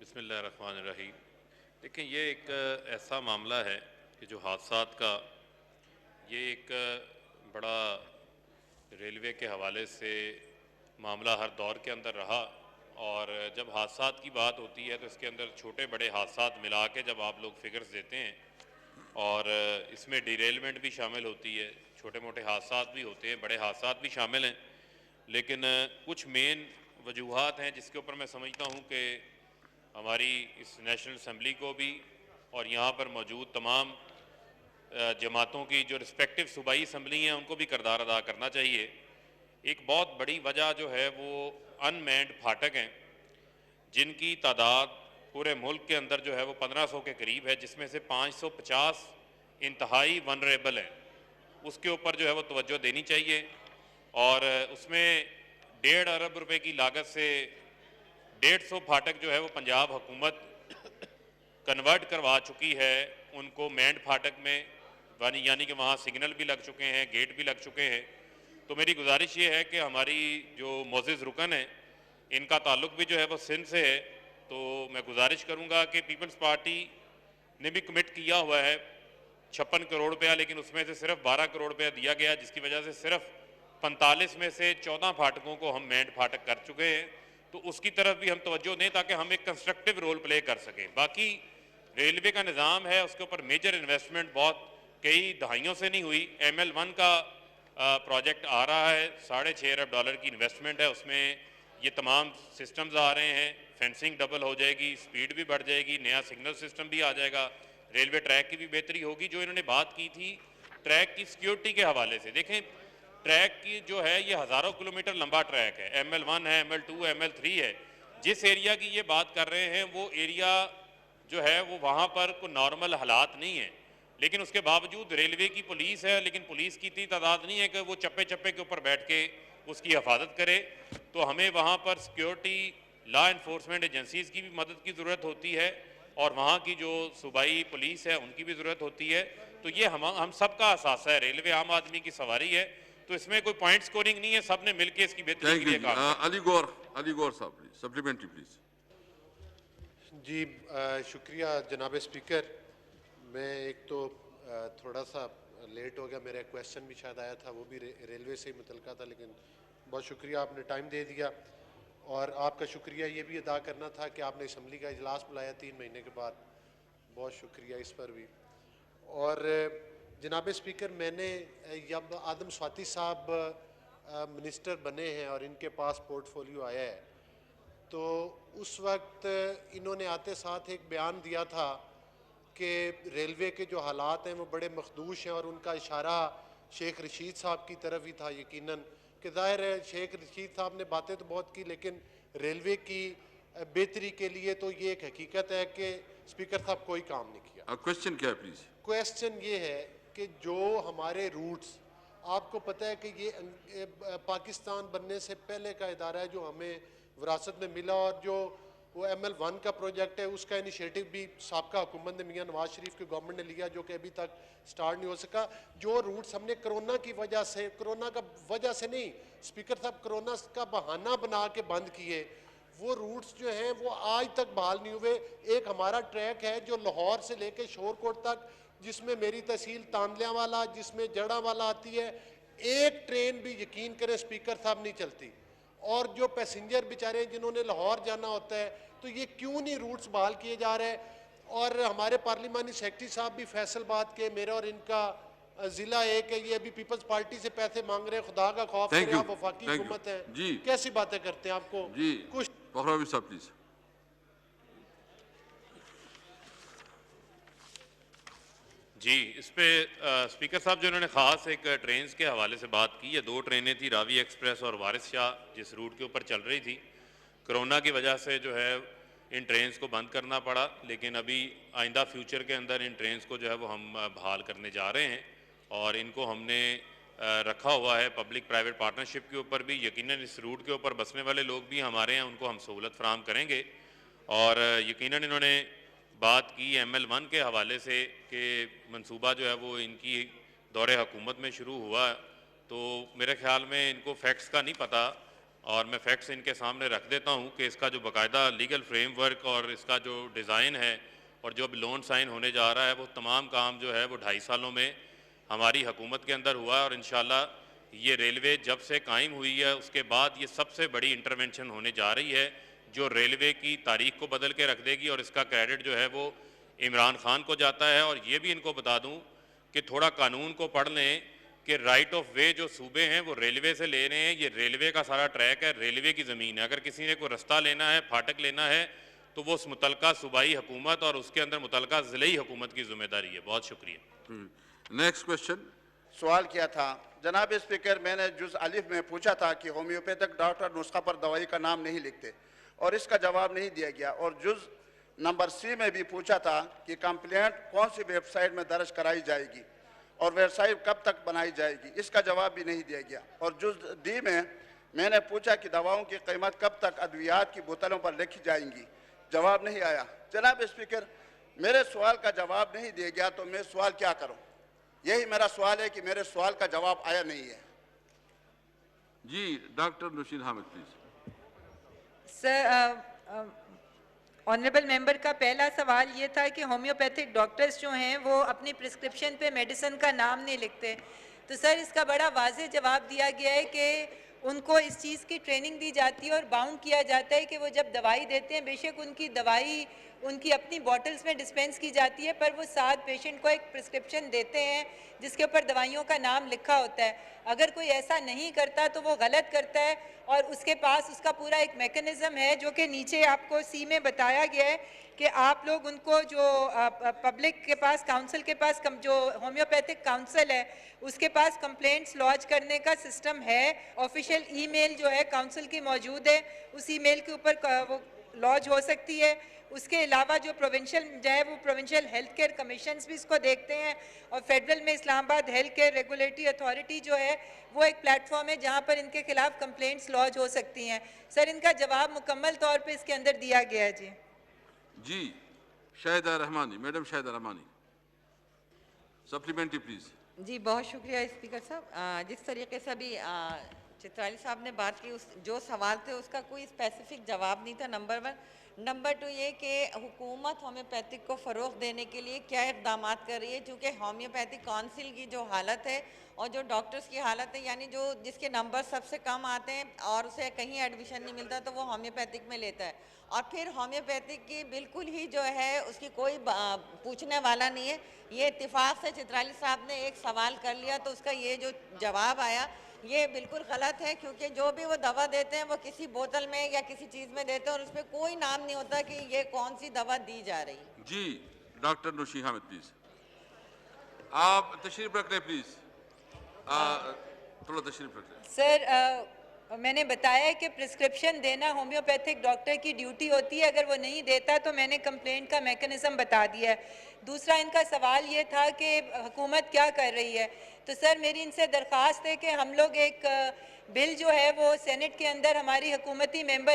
बिस्मिल्लाहिर्रहमानिर्रहीम। देखिए, ये एक ऐसा मामला है कि जो हादसात का, ये एक बड़ा रेलवे के हवाले से मामला हर दौर के अंदर रहा। और जब हादसात की बात होती है तो इसके अंदर छोटे बड़े हादसात मिला के जब आप लोग फिगर्स देते हैं, और इसमें डिरेलमेंट भी शामिल होती है, छोटे मोटे हादसात भी होते हैं, बड़े हादसात भी शामिल हैं। लेकिन कुछ मेन वजूहात हैं जिसके ऊपर मैं समझता हूँ कि हमारी इस नेशनल असम्बली को भी और यहाँ पर मौजूद तमाम जमातों की जो रिस्पेक्टिव सूबाई असम्बली हैं उनको भी किरदार अदा करना चाहिए। एक बहुत बड़ी वजह जो है वो अनमैन्ड फाटक हैं, जिनकी तादाद पूरे मुल्क के अंदर जो है वो 1500 के करीब है, जिसमें से 550 इंतहाई वनरेबल हैं। उसके ऊपर जो है वो तवज्जो देनी चाहिए। और उसमें 1.5 अरब रुपए की लागत से 150 फाटक जो है वो पंजाब हुकूमत कन्वर्ट करवा चुकी है उनको मैंड फाटक में, यानी कि वहाँ सिग्नल भी लग चुके हैं, गेट भी लग चुके हैं। तो मेरी गुजारिश ये है कि हमारी जो मोअज़्ज़िज़ रुकन है, इनका ताल्लुक भी जो है वो सिंध से है, तो मैं गुजारिश करूँगा कि पीपल्स पार्टी ने भी कमिट किया हुआ है 56 करोड़ रुपया, लेकिन उसमें से सिर्फ 12 करोड़ रुपया दिया गया, जिसकी वजह से सिर्फ 45 में से 14 फाटकों को हम मैंड फाटक कर चुके हैं। तो उसकी तरफ भी हम तवज्जो दें ताकि हम एक कंस्ट्रक्टिव रोल प्ले कर सकें। बाकी रेलवे का निज़ाम है, उसके ऊपर मेजर इन्वेस्टमेंट बहुत कई दहाइयों से नहीं हुई। ML1 का प्रोजेक्ट आ रहा है, $6.5 अरब की इन्वेस्टमेंट है, उसमें ये तमाम सिस्टम्स आ रहे हैं, फेंसिंग डबल हो जाएगी, स्पीड भी बढ़ जाएगी, नया सिग्नल सिस्टम भी आ जाएगा, रेलवे ट्रैक की भी बेहतरी होगी। जो इन्होंने बात की थी ट्रैक की सिक्योरिटी के हवाले से, देखें ट्रैक की जो है ये हज़ारों किलोमीटर लंबा ट्रैक है, ML1 है, ML2 है, ML3 है। जिस एरिया की ये बात कर रहे हैं वो एरिया जो है वो वहाँ पर कोई नॉर्मल हालात नहीं है, लेकिन उसके बावजूद रेलवे की पुलिस है, लेकिन पुलिस की इतनी तादाद नहीं है कि वो चप्पे चप्पे के ऊपर बैठ के उसकी हिफाजत करे। तो हमें वहाँ पर सिक्योरिटी लॉ इन्फोर्समेंट एजेंसीज़ की भी मदद की ज़रूरत होती है, और वहाँ की जो सूबाई पुलिस है उनकी भी ज़रूरत होती है। तो ये हम सब का असास है, रेलवे आम आदमी की सवारी है, तो इसमें कोई पॉइंट स्कोरिंग नहीं है, सब ने मिलकर इसकी बेहतरी के लिए काम किया। अली गौर साहब प्लीज, सप्लीमेंट्री प्लीज। जी शुक्रिया जनाब स्पीकर। मैं एक तो थोड़ा सा लेट हो गया, मेरा एक क्वेश्चन भी शायद आया था, वो भी रेलवे से ही मुतलका था, लेकिन बहुत शुक्रिया आपने टाइम दे दिया। और आपका शुक्रिया ये भी अदा करना था कि आपने असम्बली का इजलास बुलाया 3 महीने के बाद, बहुत शुक्रिया इस पर भी। और जनाब स्पीकर, मैंने जब आदम स्वाति साहब मिनिस्टर बने हैं और इनके पास पोर्टफोलियो आया है, तो उस वक्त इन्होंने आते साथ एक बयान दिया था कि रेलवे के जो हालात हैं वो बड़े मखदूश हैं, और उनका इशारा शेख रशीद साहब की तरफ ही था। यकीनन कि ज़ाहिर है शेख रशीद साहब ने बातें तो बहुत की, लेकिन रेलवे की बेहतरी के लिए तो ये एक हकीकत है कि स्पीकर साहब कोई काम नहीं किया। क्वेश्चन क्या है प्लीज? क्वेश्चन ये है कि जो हमारे रूट्स, आपको पता है कि ये पाकिस्तान बनने से पहले का इदारा है जो हमें विरासत में मिला, और जो वो ML1 का प्रोजेक्ट है उसका इनिशिएटिव भी साबका हुकूमत ने, मियाँ नवाज शरीफ की गवर्नमेंट ने लिया, जो कि अभी तक स्टार्ट नहीं हो सका। जो रूट्स हमने कोरोना की वजह से, कोरोना का वजह से नहीं स्पीकर साहब, कोरोना का बहाना बना के बंद किए, वो रूट्स जो हैं वो आज तक बहाल नहीं हुए। एक हमारा ट्रैक है जो लाहौर से लेके शोरकोट तक, जिसमें मेरी तहसील तांदलिया वाला, जिसमें जड़ा वाला आती है, एक ट्रेन भी यकीन करें स्पीकर साहब नहीं चलती। और जो पैसेंजर बेचारे जिन्होंने लाहौर जाना होता है, तो ये क्यों नहीं रूट्स बहाल किए जा रहे हैं? और हमारे पार्लिमानी सेक्रेटरी साहब भी फैसलाबाद के, मेरा और इनका जिला एक है, ये अभी पीपल्स पार्टी से पैसे मांग रहे हैं। खुदा का खौफ करें, आप वफाकी हुकूमत है, कैसी बातें करते हैं? आपको कुछ प्लीज। जी, इस पे स्पीकर साहब जो इन्होंने ख़ास एक ट्रेन्स के हवाले से बात की है, 2 ट्रेनें थी, रावी एक्सप्रेस और वारिस शाह, जिस रूट के ऊपर चल रही थी। कोरोना की वजह से जो है इन ट्रेन्स को बंद करना पड़ा, लेकिन अभी आइंदा फ्यूचर के अंदर इन ट्रेन्स को जो है वो हम बहाल करने जा रहे हैं, और इनको हमने रखा हुआ है पब्लिक प्राइवेट पार्टनरशिप के ऊपर भी। यकीनन इस रूट के ऊपर बसने वाले लोग भी हमारे हैं, उनको हम सहूलत फराहम करेंगे। और यकीनन इन्होंने बात की ML1 के हवाले से कि मंसूबा जो है वो इनकी दौरे हुकूमत में शुरू हुआ, तो मेरे ख्याल में इनको फैक्ट्स का नहीं पता, और मैं फैक्ट्स इनके सामने रख देता हूँ कि इसका जो बाकायदा लीगल फ्रेमवर्क और इसका जो डिज़ाइन है और जो अभी लोन साइन होने जा रहा है, वो तमाम काम जो है वो 2.5 सालों में हमारी हुकूमत के अंदर हुआ है। और इंशाल्लाह ये रेलवे जब से कायम हुई है उसके बाद ये सबसे बड़ी इंटरवेंशन होने जा रही है, जो रेलवे की तारीख को बदल के रख देगी। और इसका क्रेडिट जो है वो इमरान खान को जाता है। और ये भी इनको बता दूं कि थोड़ा कानून को पढ़ लें कि राइट ऑफ वे जो सूबे हैं वो रेलवे से ले रहे हैं। ये रेलवे का सारा ट्रैक है, रेलवे की ज़मीन है। अगर किसी ने कोई रास्ता लेना है, फाटक लेना है, तो वो उस मुतलका सूबाई हुकूमत और उसके अंदर मुतलका ज़िले हुकूमत की जिम्मेदारी है। बहुत शुक्रिया। Next question. सवाल किया था जनाब स्पीकर, मैंने जुज अलिफ में पूछा था कि होम्योपैथिक डॉक्टर नुस्खा पर दवाई का नाम नहीं लिखते और इसका जवाब नहीं दिया गया। और जुज नंबर सी में भी पूछा था कि कंप्लेंट कौन सी वेबसाइट में दर्ज कराई जाएगी और वेबसाइट कब तक बनाई जाएगी, इसका जवाब भी नहीं दिया गया। और जुज डी में मैंने पूछा कि दवाओं की कीमत कब तक अद्वियात की बोतलों पर लिखी जाएंगी, जवाब नहीं आया। जनाब स्पीकर, मेरे सवाल का जवाब नहीं दिया गया तो मैं सवाल क्या करूं? यही मेरा सवाल है कि मेरे सवाल का जवाब आया नहीं है। जी, doctor Nausheen Hamid please. Sir, honourable member का पहला सवाल ये था कि होम्योपैथिक डॉक्टर्स जो हैं वो अपनी प्रिस्क्रिप्शन पे मेडिसिन का नाम नहीं लिखते। तो सर, इसका बड़ा वाज़ेह जवाब दिया गया है कि उनको इस चीज़ की ट्रेनिंग दी जाती है और बाउंड किया जाता है कि वो जब दवाई देते हैं, बेशक उनकी दवाई उनकी अपनी बॉटल्स में डिस्पेंस की जाती है, पर वो साथ पेशेंट को एक प्रिस्क्रिप्शन देते हैं जिसके ऊपर दवाइयों का नाम लिखा होता है। अगर कोई ऐसा नहीं करता तो वो गलत करता है और उसके पास उसका पूरा एक मैकेनिज़्म है जो कि नीचे आपको सी में बताया गया है कि आप लोग उनको जो पब्लिक के पास काउंसिल के पास जो होम्योपैथिक काउंसिल है उसके पास कंप्लेंट्स लॉन्च करने का सिस्टम है। ऑफिशियल ईमेल जो है काउंसिल की मौजूद है, उस ईमेल के ऊपर वो लॉन्च हो सकती है। उसके अलावा जो प्रोविंशियल जो है वो प्रोविंशियल हेल्थ केयर कमीशंस भी इसको देखते हैं और फेडरल में Islamabad health care regulatory authority जो है वो एक प्लेटफॉर्म है जहां पर इनके खिलाफ कंप्लेंट्स लॉन्च हो सकती हैं। सर, इनका जवाब मुकम्मल तौर पे इसके अंदर दिया गया है। जी, Shahida Rahmani, madam Shahida Rahmani, supplementary please. जी, बहुत शुक्रिया स्पीकर साहब। जिस तरीके से अभी चित्राली साहब ने बात की, उस जो सवाल थे उसका कोई स्पेसिफिक जवाब नहीं था, नंबर 1। नंबर 2 ये कि हुकूमत होम्योपैथिक को फ़रोग़ देने के लिए क्या इक़दाम कर रही है, चूँकि होम्योपैथिक काउंसिल की जो हालत है और जो डॉक्टर्स की हालत है, यानी जो जिसके नंबर सबसे कम आते हैं और उसे कहीं एडमिशन नहीं मिलता तो वो होम्योपैथिक में लेता है। और फिर होम्योपैथिक की बिल्कुल ही जो है उसकी कोई पूछने वाला नहीं है। ये इत्तेफाक से चित्राली साहब ने एक सवाल कर लिया तो उसका ये जो जवाब आया ये बिल्कुल गलत है, क्योंकि जो भी वो दवा देते हैं वो किसी बोतल में या किसी चीज़ में देते हैं और उस पर कोई नाम नहीं होता कि ये कौन सी दवा दी जा रही है। जी, डॉक्टर नौशीन हामिद प्लीज, आप तशरीफ रख लें प्लीज, थोड़ा तशरीफ रख लें। सर, मैंने बताया कि प्रिस्क्रिप्शन देना होम्योपैथिक डॉक्टर की ड्यूटी होती है, अगर वो नहीं देता तो मैंने कंप्लेंट का मैकेनिज़्म बता दिया है। दूसरा इनका सवाल ये था कि हुकूमत क्या कर रही है। तो सर, मेरी इनसे दरख्वास्त है कि हम लोग एक बिल जो है वो सेनेट के अंदर हमारी हुकूमती मेंबर